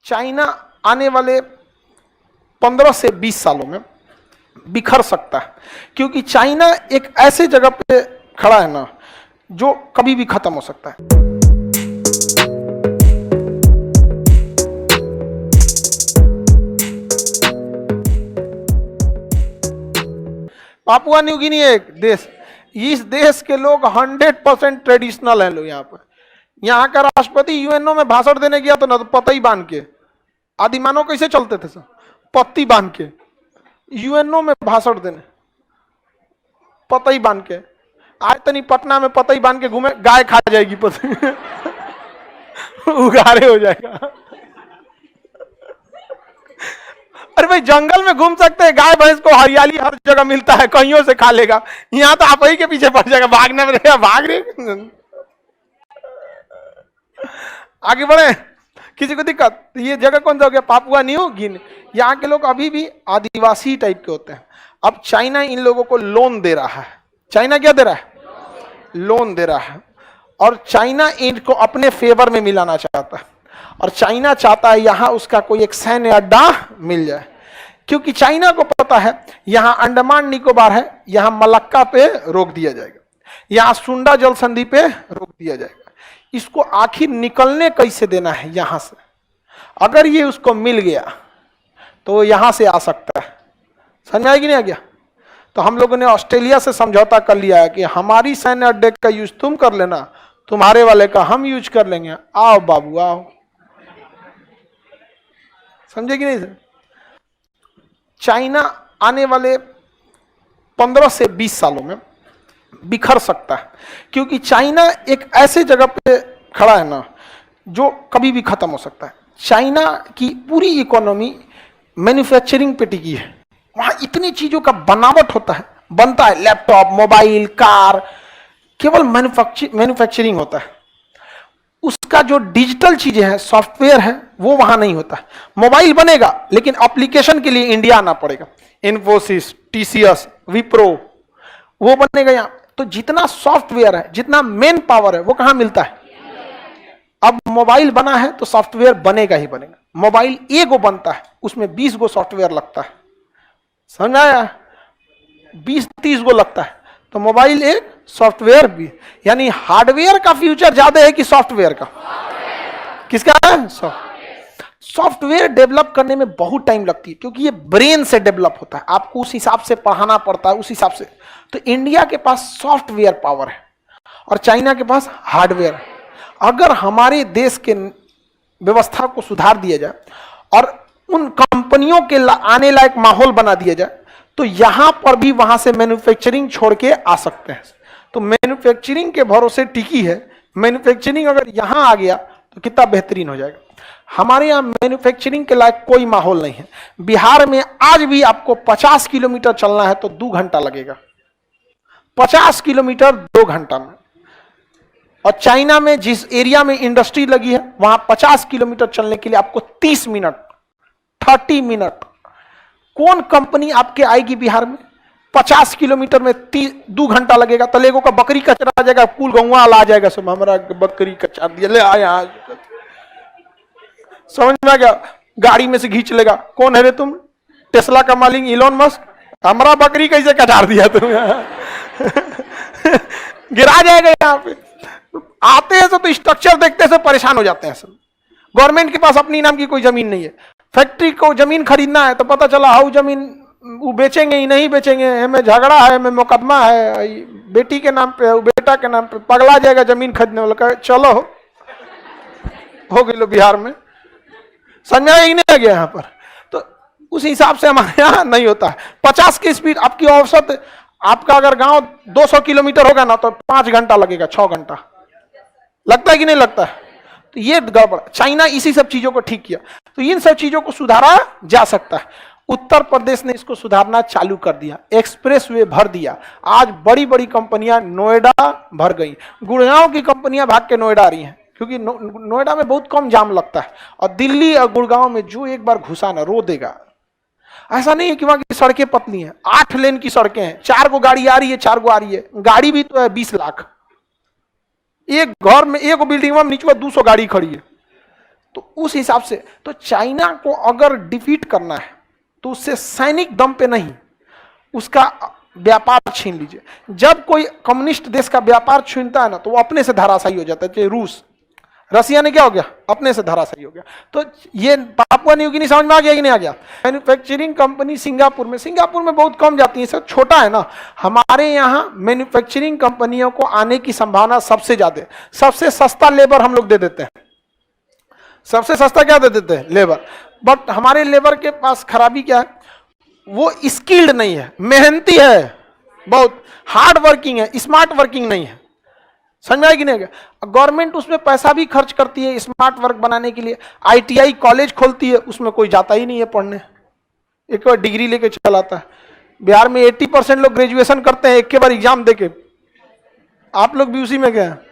China आने वाले 15 से 20 सालों में बिखर सकता है, क्योंकि चाइना एक ऐसे जगह पे खड़ा है ना जो कभी भी खत्म हो सकता है। पापुआ न्यू गिनी एक देश, इस देश के लोग 100% ट्रेडिशनल हैं लोग। यहाँ पर यहाँ का राष्ट्रपति यूएनओ में भाषण देने गया तो ना तो पतई बांध के, आदिमानव कैसे चलते थे सर, पत्ती बांध के यूएनओ में भाषण देने, पतई बांध के। आज तनी पटना में पतई बांध के घूमे, गाय खा जाएगी पतई उगारे हो जाएगा। अरे भाई जंगल में घूम सकते हैं, गाय भैंस को हरियाली हर जगह मिलता है, कहीं से खा लेगा। यहाँ तो आप ही के पीछे पड़ जाएगा, भागने में रहेगा, भाग रहे। आगे बढ़े, किसी को दिक्कत? ये जगह कौन सा हो गया? Papua New Guinea. यहाँ के लोग अभी भी आदिवासी टाइप के होते हैं। अब चाइना इन लोगों को लोन दे रहा है। चाइना क्या दे रहा है? लोन दे रहा है। और चाइना इनको अपने फेवर में मिलाना चाहता है, और चाइना चाहता है यहाँ उसका कोई एक सैन्य अड्डा मिल जाए, क्योंकि चाइना को पता है यहाँ अंडमान निकोबार है, यहाँ मलक्का पे रोक दिया जाएगा, यहाँ सुंडा जल संधि पे रोक दिया जाएगा। इसको आखिर निकलने कैसे देना है यहाँ से? अगर ये उसको मिल गया तो यहाँ से आ सकता है। समझ आएगी नहीं आ गया? तो हम लोगों ने ऑस्ट्रेलिया से समझौता कर लिया है कि हमारी सैन्य अड्डे का यूज तुम कर लेना, तुम्हारे वाले का हम यूज कर लेंगे। आओ बाबू आओ। समझे कि नहीं सर? चाइना आने वाले 15 से 20 सालों में बिखर सकता है, क्योंकि चाइना एक ऐसे जगह पे खड़ा है ना जो कभी भी खत्म हो सकता है। चाइना की पूरी इकोनॉमी मैन्युफैक्चरिंग पे टिकी है। वहां इतनी चीजों का बनावट होता है, बनता है, लैपटॉप, मोबाइल, कार, केवल मैन्युफैक्चरिंग होता है। उसका जो डिजिटल चीजें हैं, सॉफ्टवेयर है, वो वहां नहीं होता है। मोबाइल बनेगा लेकिन एप्लीकेशन के लिए इंडिया आना पड़ेगा। इन्फोसिस, टीसीएस, विप्रो, वो बनेगा यहाँ। तो जितना सॉफ्टवेयर है, जितना मेन पावर है, वो कहां मिलता है? अब मोबाइल बना है तो सॉफ्टवेयर बनेगा ही बनेगा। मोबाइल एगो बनता है, उसमें 20 गो सॉफ्टवेयर लगता है। समझ आया? 20-30 गो लगता है। तो मोबाइल एक, सॉफ्टवेयर भी, यानी हार्डवेयर का फ्यूचर ज्यादा है कि सॉफ्टवेयर का? किसका है? सॉफ्टवेयर डेवलप करने में बहुत टाइम लगती है, क्योंकि ये ब्रेन से डेवलप होता है, आपको उस हिसाब से पढ़ाना पड़ता है, उस हिसाब से। तो इंडिया के पास सॉफ्टवेयर पावर है और चाइना के पास हार्डवेयर है। अगर हमारे देश के व्यवस्था को सुधार दिया जाए और उन कंपनियों के आने लायक माहौल बना दिया जाए, तो यहां पर भी वहां से मैन्युफैक्चरिंग छोड़ के आ सकते हैं। तो मैन्युफैक्चरिंग के भरोसे टिकी है। मैन्युफैक्चरिंग अगर यहां आ गया तो कितना बेहतरीन हो जाएगा। हमारे यहाँ मैन्युफैक्चरिंग के लायक कोई माहौल नहीं है। बिहार में आज भी आपको 50 किलोमीटर चलना है तो 2 घंटा लगेगा। 50 किलोमीटर 2 घंटा में। और चाइना में जिस एरिया में इंडस्ट्री लगी है, वहां 50 किलोमीटर चलने के लिए आपको 30 मिनट, 30 मिनट। कौन कंपनी आपके आएगी बिहार में? 50 किलोमीटर में 2 घंटा लगेगा। तलेगो का बकरी कचरा आ जाएगा, कुल गौवा आ जाएगा, सब हमारा बकरी कचरा दिया, ले आया। समझ में आ गया? गाड़ी में से खींच लेगा। कौन है रे तुम? टेस्ला का मालिक इलोन मस्क। हमारा बकरी कैसे कटार दिया तुम? गिरा जाएगा यहाँ पे। आते हैं तो स्ट्रक्चर देखते से परेशान हो जाते हैं सब। गवर्नमेंट के पास अपनी नाम की कोई जमीन नहीं है। फैक्ट्री को जमीन खरीदना है तो पता चला हाउ जमीन वो बेचेंगे ही नहीं बेचेंगे, हमें झगड़ा है, हमें मुकदमा है, बेटी के नाम पे, बेटा के नाम पे, पगला जाएगा जमीन खरीदने वाला। चलो हो गई लो बिहार में। समझा ही नहीं आ गया यहाँ पर। तो उस हिसाब से हमारे यहाँ नहीं होता है। 50 की स्पीड आपकी औसत, आपका अगर गांव 200 किलोमीटर होगा ना तो 5 घंटा लगेगा, 6 घंटा लगता है कि नहीं लगता है? तो ये गड़बड़। चाइना इसी सब चीजों को ठीक किया, तो इन सब चीजों को सुधारा जा सकता है। उत्तर प्रदेश ने इसको सुधारना चालू कर दिया, एक्सप्रेस वे भर दिया। आज बड़ी बड़ी कंपनियां नोएडा भर गई। गुड़गांव की कंपनियां भाग के नोएडा आ रही हैं, क्योंकि नोएडा में बहुत कम जाम लगता है। और दिल्ली और गुड़गांव में जो एक बार घुसा ना, रो देगा। ऐसा नहीं है कि वहां की सड़कें पतली हैं, 8 लेन की सड़कें हैं, 4 गो गाड़ी आ रही है, 4 गो आ रही है। गाड़ी भी तो है 20 लाख। एक घर में, एक बिल्डिंग में नीचे 200 गाड़ी खड़ी है। तो उस हिसाब से तो चाइना को अगर डिफीट करना है तो उससे सैनिक दम पे नहीं, उसका व्यापार छीन लीजिए। जब कोई कम्युनिस्ट देश का व्यापार छीनता है ना तो वो अपने से धराशायी हो जाता है। चाहे रूस, रसिया ने क्या हो गया, अपने से धराशायी हो गया। तो ये पापुआ न्यू गिनी समझ में आ गया कि नहीं आ गया? मैन्युफैक्चरिंग कंपनी सिंगापुर में बहुत कम जाती है, सब छोटा है ना। हमारे यहाँ मैन्युफैक्चरिंग कंपनियों को आने की संभावना सबसे ज्यादा है। सबसे सस्ता लेबर हम लोग दे देते हैं, सबसे सस्ता क्या दे देते हैं? लेबर। बट हमारे लेबर के पास खराबी क्या है, वो स्किल्ड नहीं है, मेहनती है, बहुत हार्ड वर्किंग है, स्मार्ट वर्किंग नहीं है। समझ में आएगी नहीं? गवर्नमेंट उसमें पैसा भी खर्च करती है स्मार्ट वर्क बनाने के लिए, आईटीआई कॉलेज खोलती है, उसमें कोई जाता ही नहीं है पढ़ने, एक बार डिग्री लेके चलाता है। बिहार में 80% लोग ग्रेजुएशन करते हैं एक के बार एग्जाम देके, आप लोग भी उसी में गए हैं।